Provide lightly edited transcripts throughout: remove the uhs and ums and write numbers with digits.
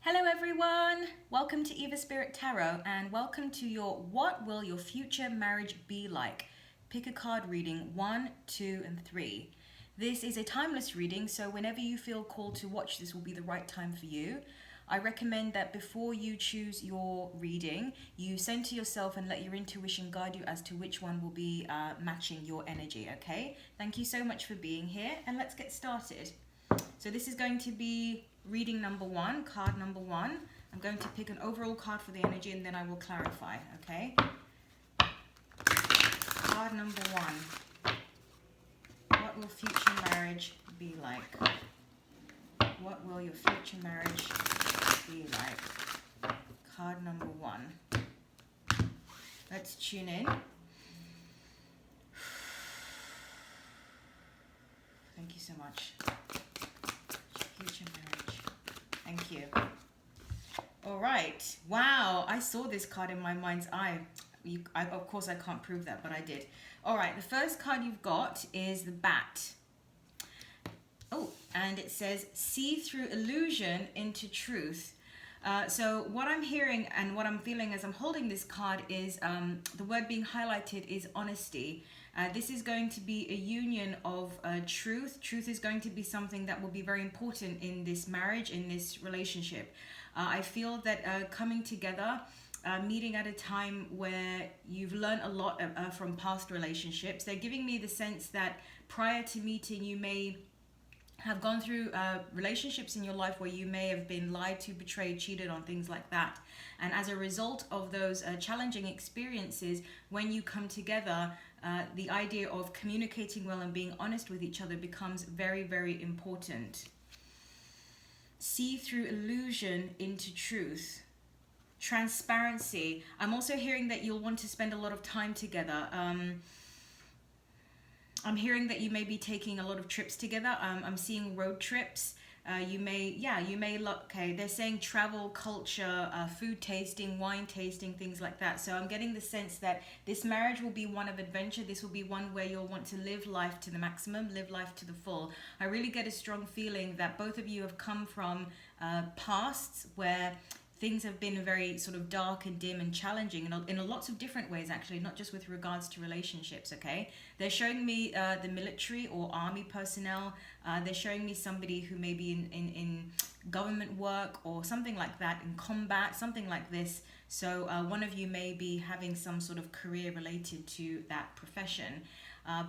Hello everyone, welcome to Eva Spirit Tarot and welcome to your What Will Your Future Marriage Be Like? Pick a card reading 1, 2 and 3. This is a timeless reading, so whenever you feel called to watch this will be the right time for you. I recommend that before you choose your reading, you center yourself and let your intuition guide you as to which one will be matching your energy, okay? Thank you so much for being here and let's get started. So this is going to be reading number 1, card number 1. I'm going to pick an overall card for the energy and then I will clarify, okay? Card number 1. What will future marriage be like? What will your future marriage be like? Card number 1. Let's tune in. Thank you so much. Future marriage. Thank you. All right. Wow. I saw this card in my mind's eye. Of course, I can't prove that, but I did. All right. The first card you've got is the bat. Oh, and it says, see through illusion into truth. So what I'm hearing and what I'm feeling as I'm holding this card is the word being highlighted is honesty. This is going to be a union of truth. Truth is going to be something that will be very important in this marriage, in this relationship. I feel that coming together, meeting at a time where you've learned a lot from past relationships, they're giving me the sense that prior to meeting, you may have gone through relationships in your life where you may have been lied to, betrayed, cheated on, things like that. And as a result of those challenging experiences, when you come together, the idea of communicating well and being honest with each other becomes very, very important. See through illusion into truth. Transparency. I'm also hearing that you'll want to spend a lot of time together. I'm hearing that you may be taking a lot of trips together. I'm seeing road trips. You may look, okay, they're saying travel, culture, food tasting, wine tasting, things like that. So I'm getting the sense that this marriage will be one of adventure. This will be one where you'll want to live life to the maximum, live life to the full. I really get a strong feeling that both of you have come from pasts where things have been very sort of dark and dim and challenging in lots of different ways, actually, not just with regards to relationships, okay? They're showing me the military or army personnel. They're showing me somebody who may be in government work or something like that, in combat, something like this. So one of you may be having some sort of career related to that profession.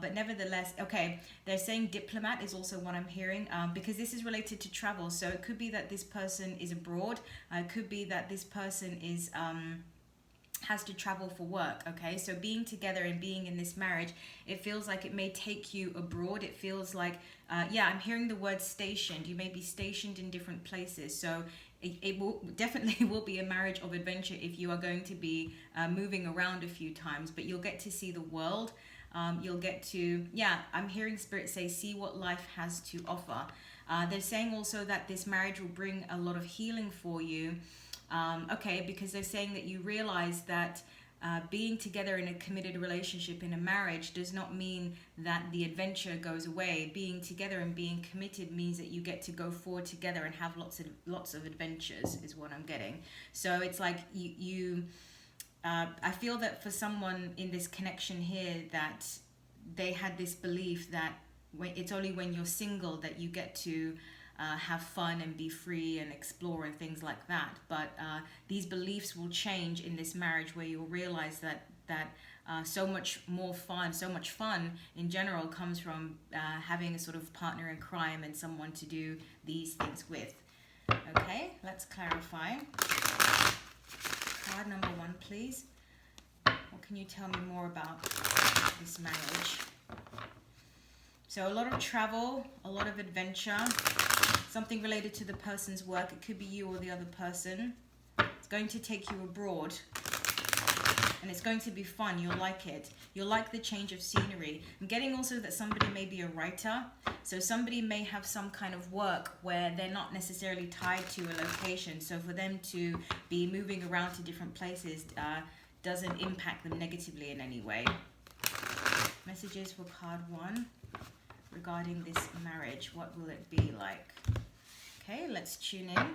But nevertheless, okay, they're saying diplomat is also what I'm hearing because this is related to travel. So it could be that this person is abroad. It could be that this person is has to travel for work, okay? So being together and being in this marriage, it feels like it may take you abroad. It feels like, I'm hearing the word stationed. You may be stationed in different places. So it will definitely will be a marriage of adventure if you are going to be moving around a few times, but you'll get to see the world. You'll get to, I'm hearing Spirit say, see what life has to offer. They're saying also that this marriage will bring a lot of healing for you. Because they're saying that you realize that being together in a committed relationship, in a marriage, does not mean that the adventure goes away. Being together and being committed means that you get to go forward together and have lots of adventures, is what I'm getting. So it's like I feel that for someone in this connection here, that they had this belief that it's only when you're single that you get to have fun and be free and explore and things like that. But these beliefs will change in this marriage, where you'll realize that so much fun in general comes from having a sort of partner in crime and someone to do these things with. Okay, let's clarify. Card number 1, please. What can you tell me more about this marriage? So a lot of travel, a lot of adventure, something related to the person's work. It could be you or the other person. It's going to take you abroad and it's going to be fun. You'll like it. You'll like the change of scenery. I'm getting also that somebody may be a writer. So somebody may have some kind of work where they're not necessarily tied to a location. So for them to be moving around to different places doesn't impact them negatively in any way. Messages for card 1 regarding this marriage. What will it be like? Okay, let's tune in.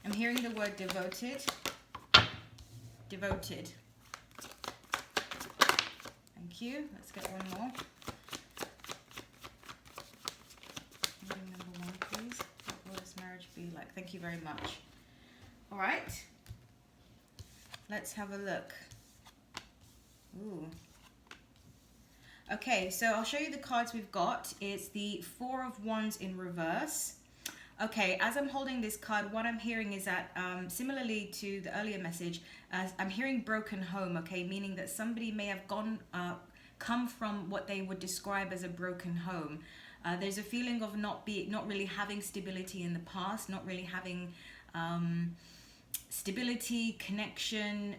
I'm hearing the word devoted. Devoted. Thank you. Let's get one more. Reading number 1, please. What will this marriage be like? Thank you very much. All right. Let's have a look. Ooh. Okay, so I'll show you the cards we've got. It's the 4 of Wands in reverse. Okay, as I'm holding this card, what I'm hearing is that, similarly to the earlier message, I'm hearing broken home, okay, meaning that somebody may have come from what they would describe as a broken home. There's a feeling of not really having stability in the past, not really having stability, connection,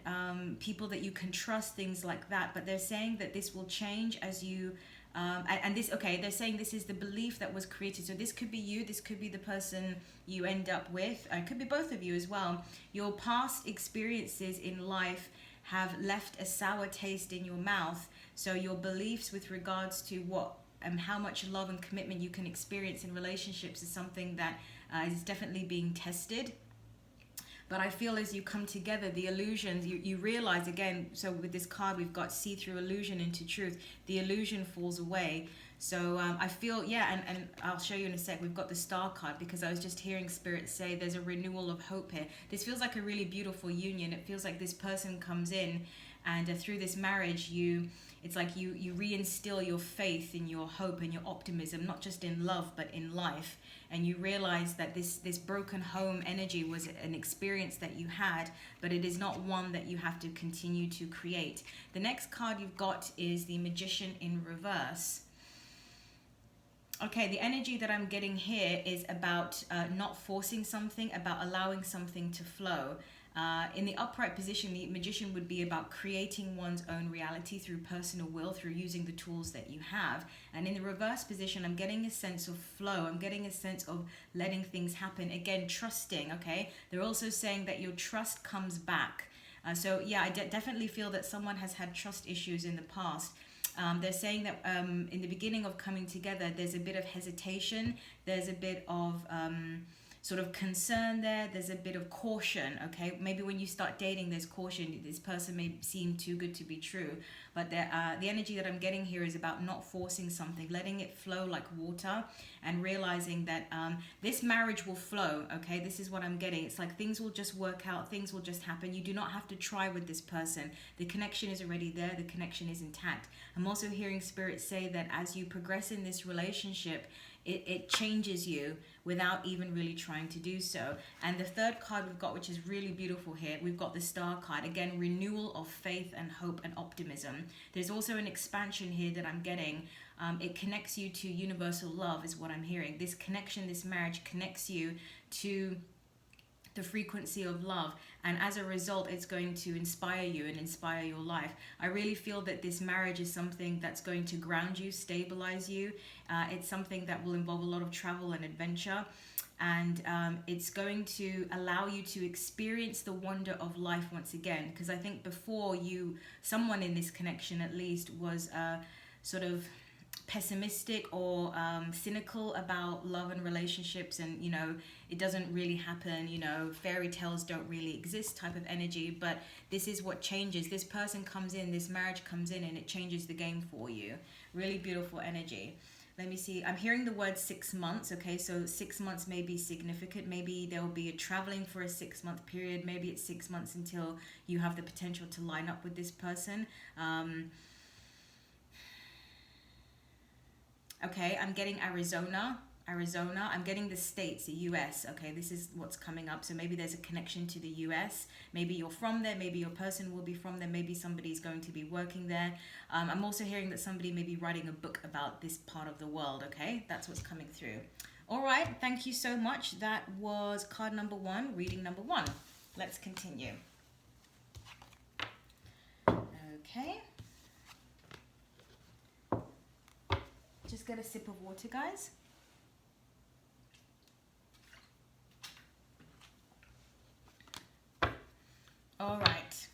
people that you can trust, things like that. But they're saying that this will change as you they're saying this is the belief that was created. So this could be you, this could be the person you end up with, it could be both of you as well. Your past experiences in life have left a sour taste in your mouth. So your beliefs with regards to what and how much love and commitment you can experience in relationships is something that is definitely being tested. But I feel as you come together, the illusions, you realize again, so with this card, we've got see through illusion into truth. The illusion falls away. So I feel, yeah, and I'll show you in a sec, we've got the Star card because I was just hearing Spirit say there's a renewal of hope here. This feels like a really beautiful union. It feels like this person comes in and through this marriage, it's like you reinstill your faith and your hope and your optimism, not just in love, but in life. And you realize that this broken home energy was an experience that you had, but it is not one that you have to continue to create. The next card you've got is the Magician in reverse. Okay, the energy that I'm getting here is about not forcing something, about allowing something to flow. In the upright position, the Magician would be about creating one's own reality through personal will, through using the tools that you have. And in the reverse position, I'm getting a sense of flow. I'm getting a sense of letting things happen. Again, trusting, okay? They're also saying that your trust comes back. So yeah, I definitely feel that someone has had trust issues in the past. They're saying that in the beginning of coming together, there's a bit of hesitation. There's a bit of sort of concern there. There's a bit of caution, okay? Maybe when you start dating, there's caution. This person may seem too good to be true. But the energy that I'm getting here is about not forcing something, letting it flow like water and realizing that this marriage will flow, okay? This is what I'm getting. It's like things will just work out. Things will just happen. You do not have to try with this person. The connection is already there. The connection is intact. I'm also hearing Spirit say that as you progress in this relationship, it changes you without even really trying to do so. And the third card we've got, which is really beautiful here, we've got the Star card. Again, renewal of faith and hope and optimism. There's also an expansion here that I'm getting. It connects you to universal love is what I'm hearing. This connection, this marriage connects you to the frequency of love, and as a result it's going to inspire you and inspire your life. I really feel that this marriage is something that's going to ground you, stabilize you. It's something that will involve a lot of travel and adventure, and it's going to allow you to experience the wonder of life once again, because I think before someone in this connection at least was sort of pessimistic or cynical about love and relationships, and it doesn't really happen, fairy tales don't really exist type of energy. But this is what changes. This person comes in, this marriage comes in, and it changes the game for you. Really beautiful energy. Let me see, I'm hearing the word 6 months. Okay, so 6 months may be significant. Maybe there will be a traveling for a 6-month period. Maybe it's 6 months until you have the potential to line up with this person. Okay, I'm getting Arizona. I'm getting the States, the US. Okay, this is what's coming up. So maybe there's a connection to the US. Maybe you're from there. Maybe your person will be from there. Maybe somebody's going to be working there. I'm also hearing that somebody may be writing a book about this part of the world. Okay, that's what's coming through. All right, thank you so much. That was card number 1, reading number 1. Let's continue. Okay. Just get a sip of water, guys. All right.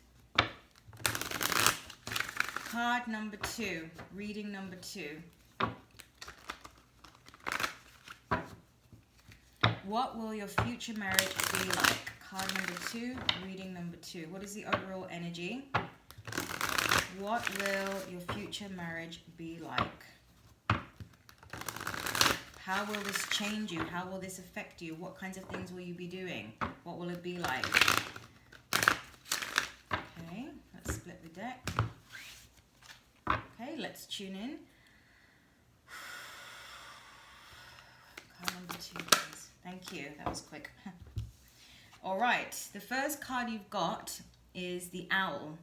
Card number 2, reading number 2. What will your future marriage be like? Card number 2, reading number 2. What is the overall energy? What will your future marriage be like? How will this change you? How will this affect you? What kinds of things will you be doing? What will it be like? Okay, let's split the deck. Okay, let's tune in. Card number 2, please. Thank you. That was quick. All right, the first card you've got is the Owl.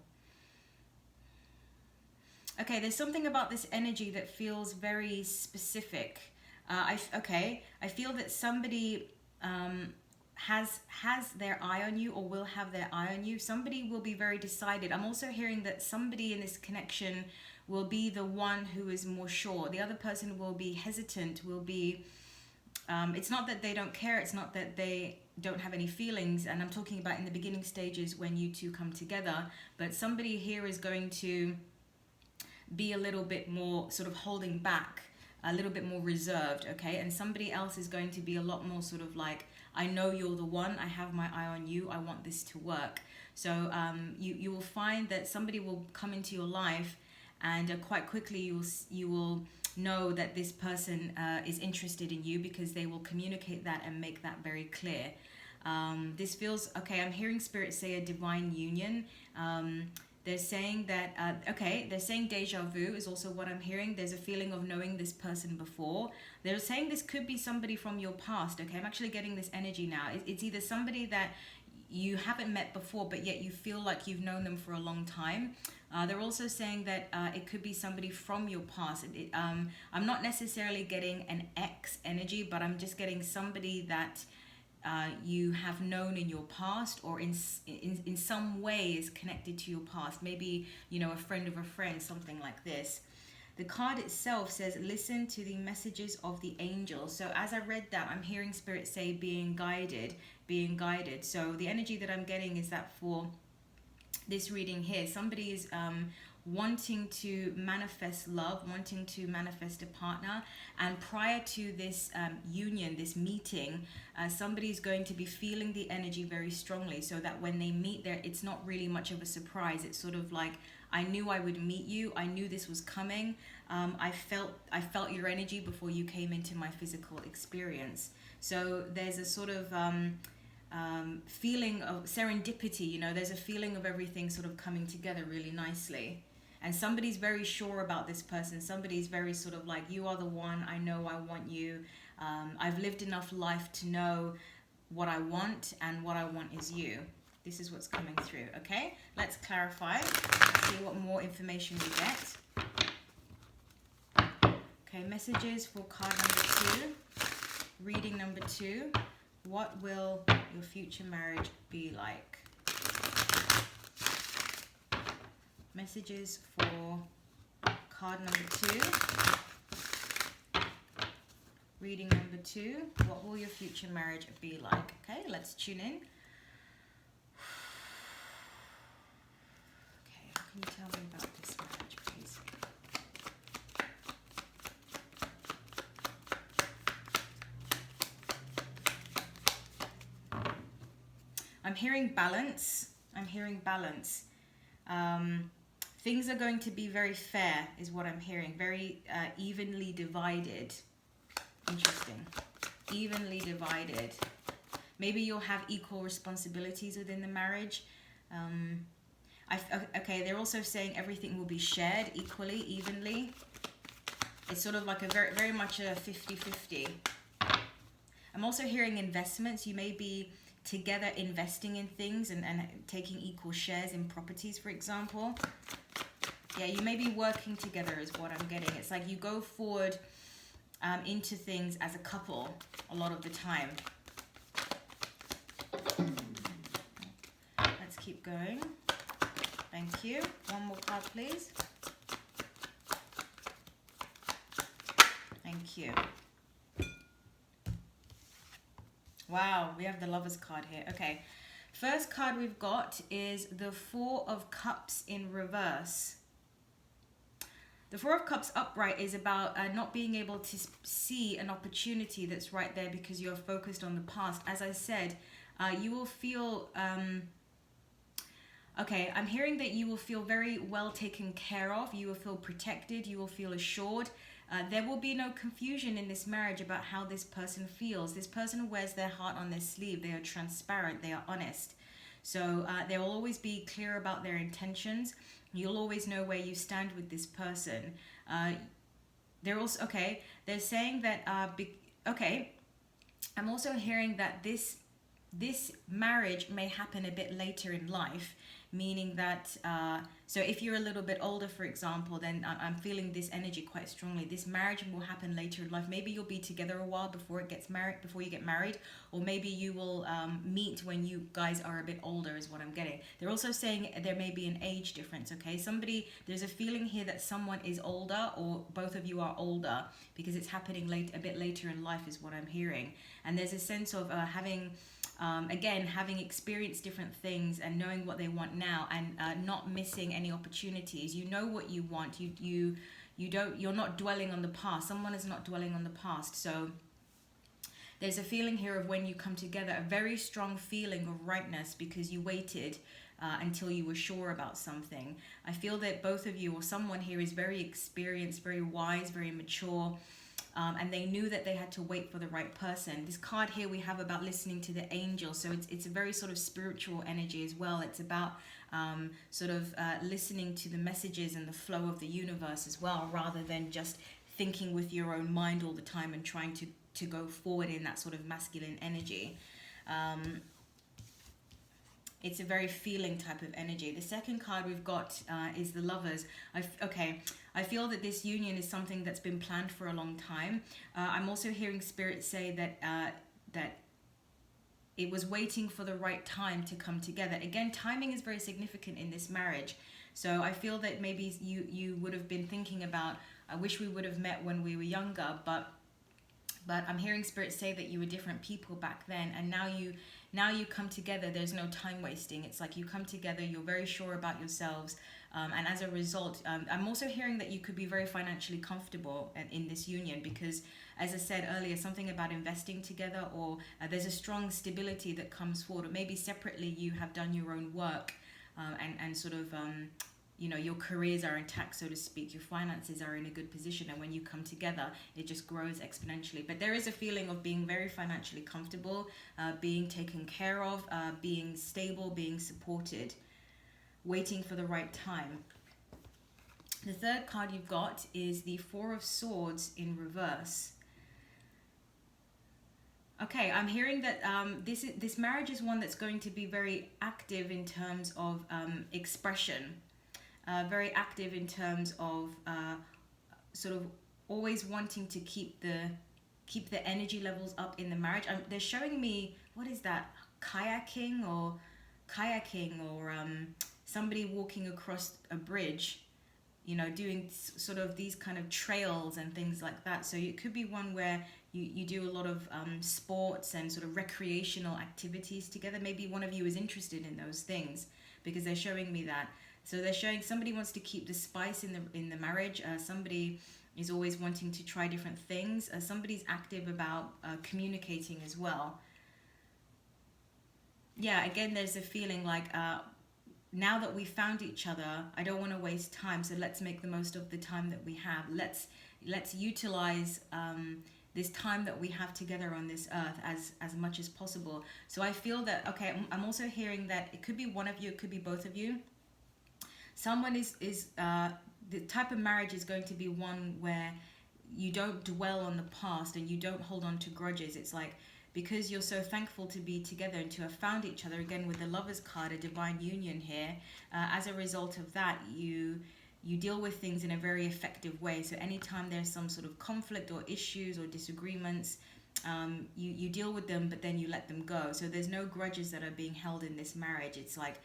Okay, there's something about this energy that feels very specific. I feel that somebody has their eye on you, or will have their eye on you. Somebody will be very decided. I'm also hearing that somebody in this connection will be the one who is more sure. The other person will be hesitant, will be... it's not that they don't care, it's not that they don't have any feelings, and I'm talking about in the beginning stages when you two come together, but somebody here is going to be a little bit more sort of holding back, a little bit more reserved, okay? And somebody else is going to be a lot more sort of like, I know you're the one, I have my eye on you, I want this to work. So you will find that somebody will come into your life, and quite quickly you will know that this person is interested in you, because they will communicate that and make that very clear. This feels, okay, I'm hearing Spirit say a divine union. They're saying that, they're saying deja vu is also what I'm hearing. There's a feeling of knowing this person before. They're saying this could be somebody from your past, okay? I'm actually getting this energy now. It's either somebody that you haven't met before, but yet you feel like you've known them for a long time. They're also saying that it could be somebody from your past. I'm not necessarily getting an ex energy, but I'm just getting somebody that you have known in your past, or in some way is connected to your past. Maybe, you know, a friend of a friend, something like this. The card itself says, listen to the messages of the angels. So as I read that, I'm hearing Spirit say being guided, being guided. So the energy that I'm getting is that for this reading here, somebody is wanting to manifest love, wanting to manifest a partner, and prior to this union, this meeting, somebody's going to be feeling the energy very strongly, so that when they meet there, it's not really much of a surprise. It's sort of like, I knew I would meet you, I knew this was coming. I felt your energy before you came into my physical experience. So there's a sort of feeling of serendipity, you know, there's a feeling of everything sort of coming together really nicely. And somebody's very sure about this person. Somebody's very sort of like, you are the one, I know I want you. I've lived enough life to know what I want, and what I want is you. This is what's coming through, okay? Let's clarify, see what more information we get. Okay, messages for card number 2, reading number 2. What will your future marriage be like? Messages for card number 2. Reading number 2. What will your future marriage be like? Okay, let's tune in. Okay, what can you tell me about this marriage, please? I'm hearing balance. I'm hearing balance. Things are going to be very fair, is what I'm hearing. Very evenly divided. Interesting. Evenly divided. Maybe you'll have equal responsibilities within the marriage. Okay, they're also saying everything will be shared equally, evenly. It's sort of like a very much a 50-50. I'm also hearing investments. You may be together investing in things and taking equal shares in properties, for example. Yeah, you may be working together is what I'm getting. It's like you go forward into things as a couple a lot of the time. Let's keep going. Thank you. One more card, please. Thank you. Wow, we have the Lovers card here. Okay, first card we've got is the Four of Cups in reverse. The Four of Cups upright is about not being able to see an opportunity that's right there because you're focused on the past. As I said, You will feel okay, I'm hearing that you will feel very well taken care of. You will feel protected. You will feel assured. There will be no confusion in this marriage about how this person feels. This person wears their heart on their sleeve. They are transparent. They are honest. So they will always be clear about their intentions. You'll always know where you stand with this person. They're also, okay, they're saying that, okay, I'm also hearing that this marriage may happen a bit later in life, meaning that so if you're a little bit older, for example, then I'm feeling this energy quite strongly. This marriage will happen later in life. Maybe you'll be together a while before you get married, or maybe you will meet when you guys are a bit older, is what I'm getting. They're also saying there may be an age difference. Okay, there's a feeling here that someone is older, or both of you are older, because it's happening a bit later in life, is what I'm hearing. And there's a sense of having experienced different things and knowing what they want now, and not missing any opportunities. You know what you want. You're not dwelling on the past. Someone is not dwelling on the past. So there's a feeling here of when you come together, a very strong feeling of rightness, because you waited until you were sure about something. I feel that both of you, or someone here, is very experienced, very wise, very mature. And they knew that they had to wait for the right person. This card here we have about listening to the angels. So it's a very sort of spiritual energy as well. It's about listening to the messages and the flow of the universe as well, rather than just thinking with your own mind all the time and trying to go forward in that sort of masculine energy. It's a very feeling type of energy. The second card we've got is the Lovers. I feel that this union is something that's been planned for a long time. I'm also hearing Spirit say that it was waiting for the right time to come together. Again, timing is very significant in this marriage. So I feel that maybe you would have been thinking about, I wish we would have met when we were younger, but I'm hearing Spirit say that you were different people back then, and now you come together. There's no time wasting. It's like you come together, you're very sure about yourselves, and as a result, I'm also hearing that you could be very financially comfortable in this union, because, as I said earlier, something about investing together, or there's a strong stability that comes forward, or maybe separately you have done your own work, and sort of your careers are intact, so to speak. Your finances are in a good position, and when you come together, it just grows exponentially. But there is a feeling of being very financially comfortable, being taken care of, being stable, being supported, waiting for the right time. The third card you've got is the Four of Swords in reverse. Okay, I'm hearing that this marriage is one that's going to be very active in terms of expression. Very active in terms of sort of always wanting to keep the energy levels up in the marriage. They're showing me, what is that, kayaking or somebody walking across a bridge, doing sort of these kind of trails and things like that. So it could be one where you do a lot of sports and sort of recreational activities together. Maybe one of you is interested in those things, because they're showing me that. So they're showing somebody wants to keep the spice in the marriage. Somebody is always wanting to try different things. Somebody's active about communicating as well. Yeah, again, there's a feeling like now that we found each other, I don't want to waste time. So let's make the most of the time that we have. Let's utilize this time that we have together on this earth as much as possible. So I feel that, okay, I'm also hearing that it could be one of you, it could be both of you. Someone is the type of marriage is going to be one where you don't dwell on the past and you don't hold on to grudges. It's like, because you're so thankful to be together and to have found each other, again with the Lovers card, a divine union here, as a result of that, you deal with things in a very effective way. So anytime there's some sort of conflict or issues or disagreements, you deal with them, but then you let them go. So there's no grudges that are being held in this marriage. It's like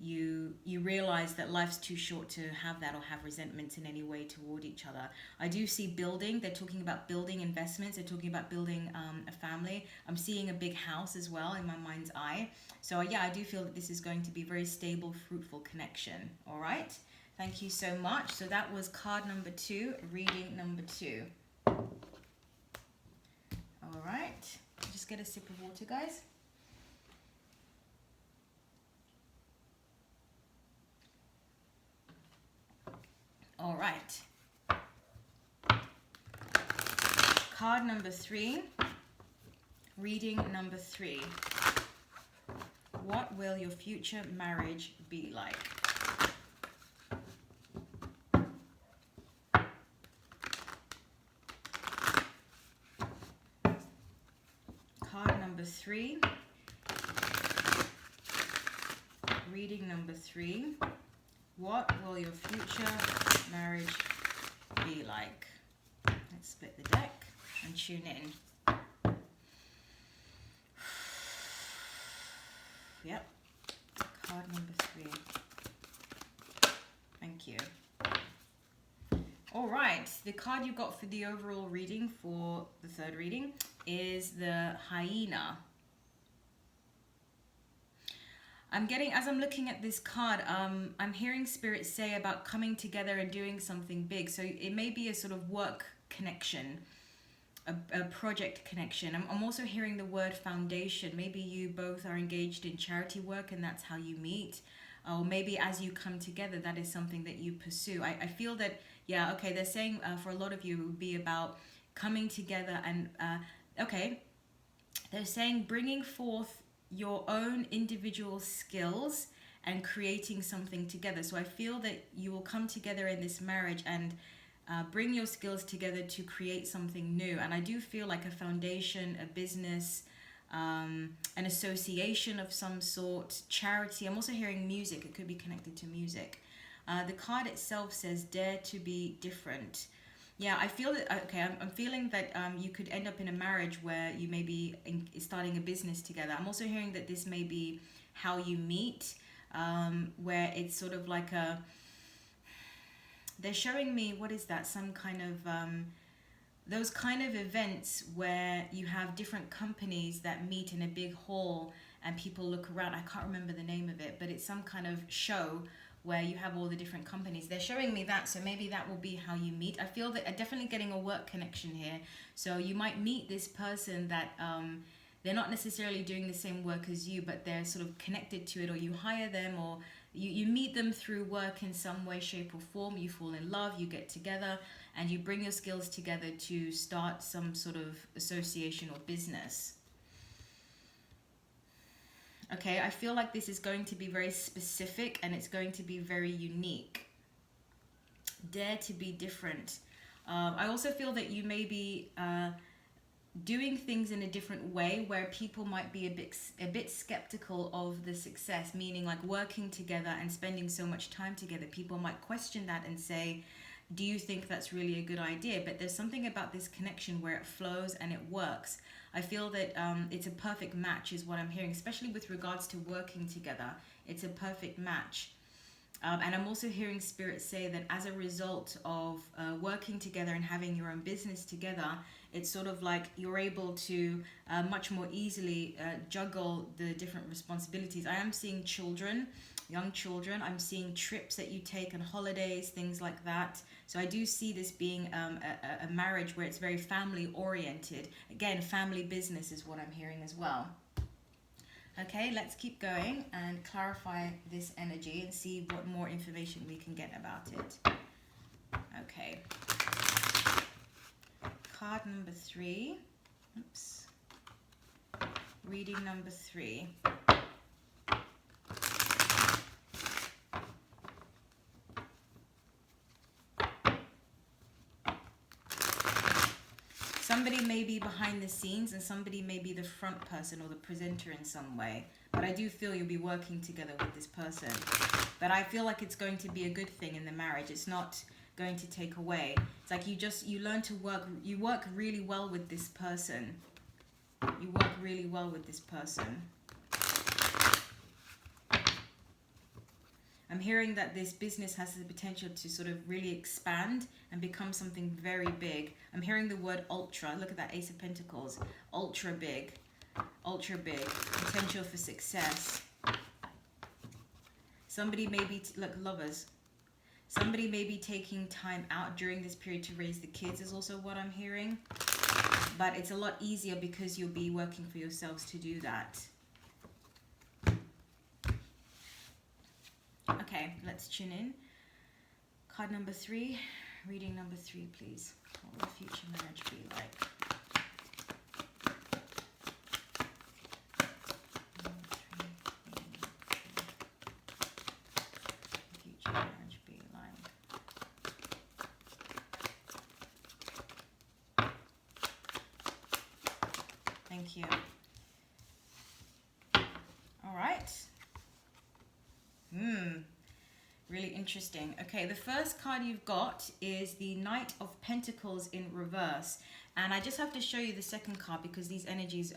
you realize that life's too short to have that or have resentments in any way toward each other. I do see building. They're talking about building investments. They're talking about building a family. I'm seeing a big house as well in my mind's eye. So yeah, I do feel that this is going to be very stable, fruitful connection. All right. Thank you so much. So that was card number 2, reading number 2. All right. Just get a sip of water, guys. right. Card number 3. Reading number 3. What will your future marriage be like? Card number 3. Reading number 3. What will your future marriage be like? Let's split the deck and tune in. Yep. Card number 3. Thank you. All right. The card you got for the overall reading for the third reading is the hyena. I'm getting, as I'm looking at this card, I'm hearing Spirit say about coming together and doing something big. So it may be a sort of work connection, a project connection. I'm also hearing the word foundation. Maybe you both are engaged in charity work and that's how you meet. Or maybe as you come together, that is something that you pursue. I feel that, yeah, okay, they're saying for a lot of you, it would be about coming together and, okay, they're saying bringing forth your own individual skills and creating something together. So I feel that you will come together in this marriage and bring your skills together to create something new. And I do feel like a foundation, a business, an association of some sort, charity. I'm also hearing music. It could be connected to music. The card itself says dare to be different. Yeah, I feel that, okay, I'm feeling that you could end up in a marriage where you may be starting a business together. I'm also hearing that this may be how you meet, where it's sort of like they're showing me, what is that? Some kind of, those kind of events where you have different companies that meet in a big hall and people look around. I can't remember the name of it, but it's some kind of show where you have all the different companies. They're showing me that, so maybe that will be how you meet. I feel that I'm definitely getting a work connection here. So you might meet this person that they're not necessarily doing the same work as you, but they're sort of connected to it, or you hire them, or you meet them through work in some way, shape or form. You fall in love, you get together, and you bring your skills together to start some sort of association or business. Okay, I feel like this is going to be very specific and it's going to be very unique. Dare to be different. I also feel that you may be doing things in a different way where people might be a bit skeptical of the success, meaning like working together and spending so much time together. People might question that and say, do you think that's really a good idea? But there's something about this connection where it flows and it works. I feel that it's a perfect match is what I'm hearing, especially with regards to working together. It's a perfect match. And I'm also hearing Spirit say that as a result of working together and having your own business together, it's sort of like you're able to much more easily juggle the different responsibilities. I am seeing children, young children. I'm seeing trips that you take on holidays, things like that. So I do see this being a marriage where it's very family oriented. Again, family business is what I'm hearing as well. Okay, let's keep going and clarify this energy and see what more information we can get about it. Okay. Card number 3. Oops. Reading number 3. Somebody may be behind the scenes and somebody may be the front person or the presenter in some way. But I do feel you'll be working together with this person. But I feel like it's going to be a good thing in the marriage. It's not going to take away. It's like you learn to work, you work really well with this person. You work really well with this person. I'm hearing that this business has the potential to sort of really expand and become something very big. I'm hearing the word ultra. Look at that Ace of Pentacles. Ultra big. Ultra big. Potential for success. Somebody may be, look, lovers. Somebody may be taking time out during this period to raise the kids is also what I'm hearing. But it's a lot easier because you'll be working for yourselves to do that. Okay, let's tune in. Card number 3, reading number 3, please. What will the future marriage be like? Future marriage be like? Thank you. All right. Really interesting. Okay, the first card you've got is the Knight of Pentacles in reverse. And I just have to show you the second card because these energies,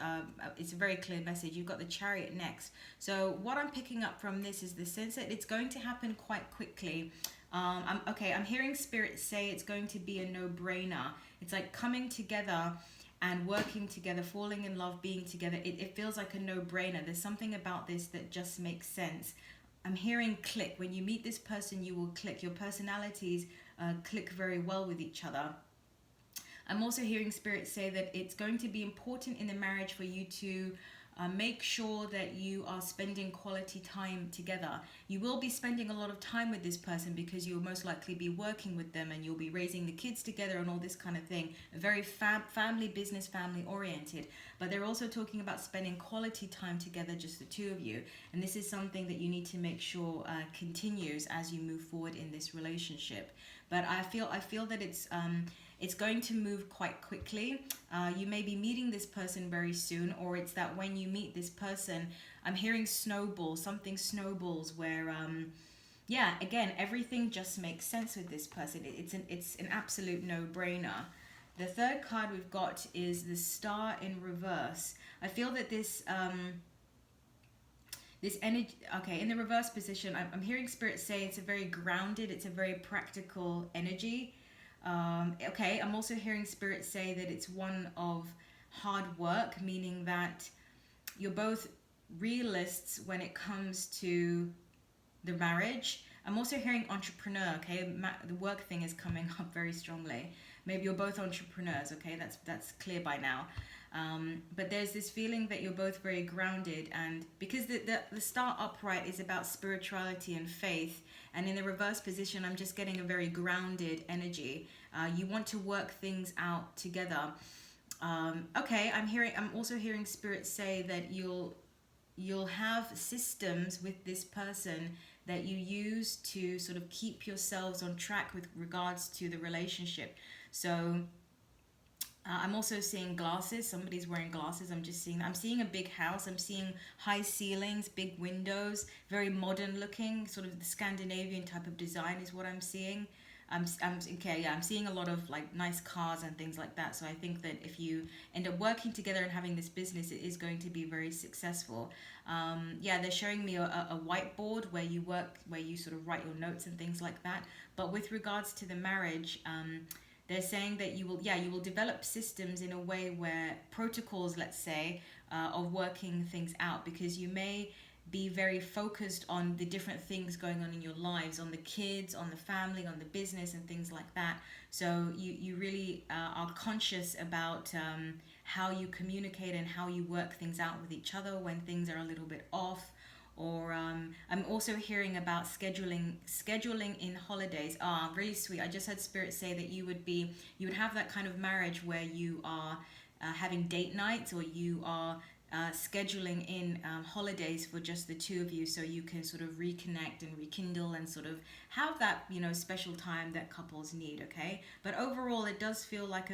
it's a very clear message. You've got the Chariot next. So what I'm picking up from this is the sense that it's going to happen quite quickly. I'm hearing Spirit say it's going to be a no-brainer. It's like coming together and working together, falling in love, being together. It feels like a no-brainer. There's something about this that just makes sense. I'm hearing click. When you meet this person, you will click. Your personalities click very well with each other. I'm also hearing Spirit say that it's going to be important in the marriage for you to make sure that you are spending quality time together. You will be spending a lot of time with this person because you'll most likely be working with them and you'll be raising the kids together and all this kind of thing. Very family business, family oriented. But they're also talking about spending quality time together, just the two of you. And this is something that you need to make sure continues as you move forward in this relationship. But I feel that it's going to move quite quickly. You may be meeting this person very soon, or it's that when you meet this person, I'm hearing snowball, something snowballs where, yeah, again, everything just makes sense with this person. It's an absolute no-brainer. The third card we've got is the Star in reverse. I feel that this energy, okay, in the reverse position, I'm hearing Spirit say it's a very grounded, it's a very practical energy. Okay, I'm also hearing Spirit say that it's one of hard work, meaning that you're both realists when it comes to the marriage. I'm also hearing entrepreneur, okay? The work thing is coming up very strongly. Maybe you're both entrepreneurs, okay? That's clear by now. But there's this feeling that you're both very grounded, and because the Star upright is about spirituality and faith, and in the reverse position I'm just getting a very grounded energy. You want to work things out together. Okay, I'm also hearing Spirit say that you'll have systems with this person that you use to sort of keep yourselves on track with regards to the relationship. So I'm also seeing glasses. Somebody's wearing glasses. I'm seeing a big house. I'm seeing high ceilings, big windows, very modern looking, sort of the Scandinavian type of design is what I'm seeing. I'm seeing a lot of like nice cars and things like that. So I think that if you end up working together and having this business, it is going to be very successful. Yeah, they're showing me a whiteboard where you work, where you sort of write your notes and things like that. But with regards to the marriage, they're saying that you will develop systems in a way where protocols, let's say, of working things out, because you may be very focused on the different things going on in your lives, on the kids, on the family, on the business and things like that. So you really are conscious about how you communicate and how you work things out with each other when things are a little bit off. Or I'm also hearing about scheduling in holidays. Really sweet. I just had Spirit say that you would have that kind of marriage where you are having date nights, or you are scheduling in holidays for just the two of you, so you can sort of reconnect and rekindle and sort of have that, special time that couples need. Okay, but overall it does feel like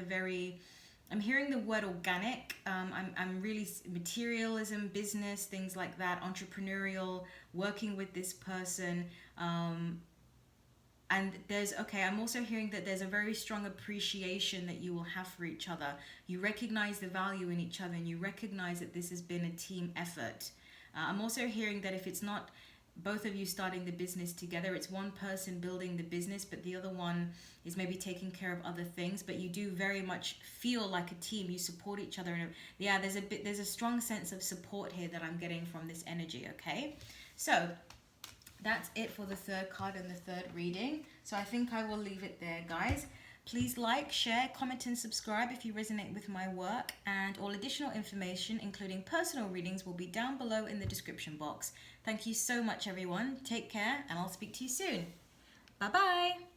I'm hearing the word organic. I'm really materialism, business, things like that, entrepreneurial, working with this person. And I'm also hearing that there's a very strong appreciation that you will have for each other. You recognize the value in each other, and you recognize that this has been a team effort. I'm also hearing that if it's not both of you starting the business together, it's one person building the business, but the other one is maybe taking care of other things, but you do very much feel like a team. You support each other. And yeah, there's a strong sense of support here that I'm getting from this energy. Okay, so that's it for the third card and the third reading. So I think I will leave it there, guys. Please like, share, comment and subscribe if you resonate with my work, and all additional information, including personal readings, will be down below in the description box. Thank you so much, everyone. Take care, and I'll speak to you soon. Bye-bye.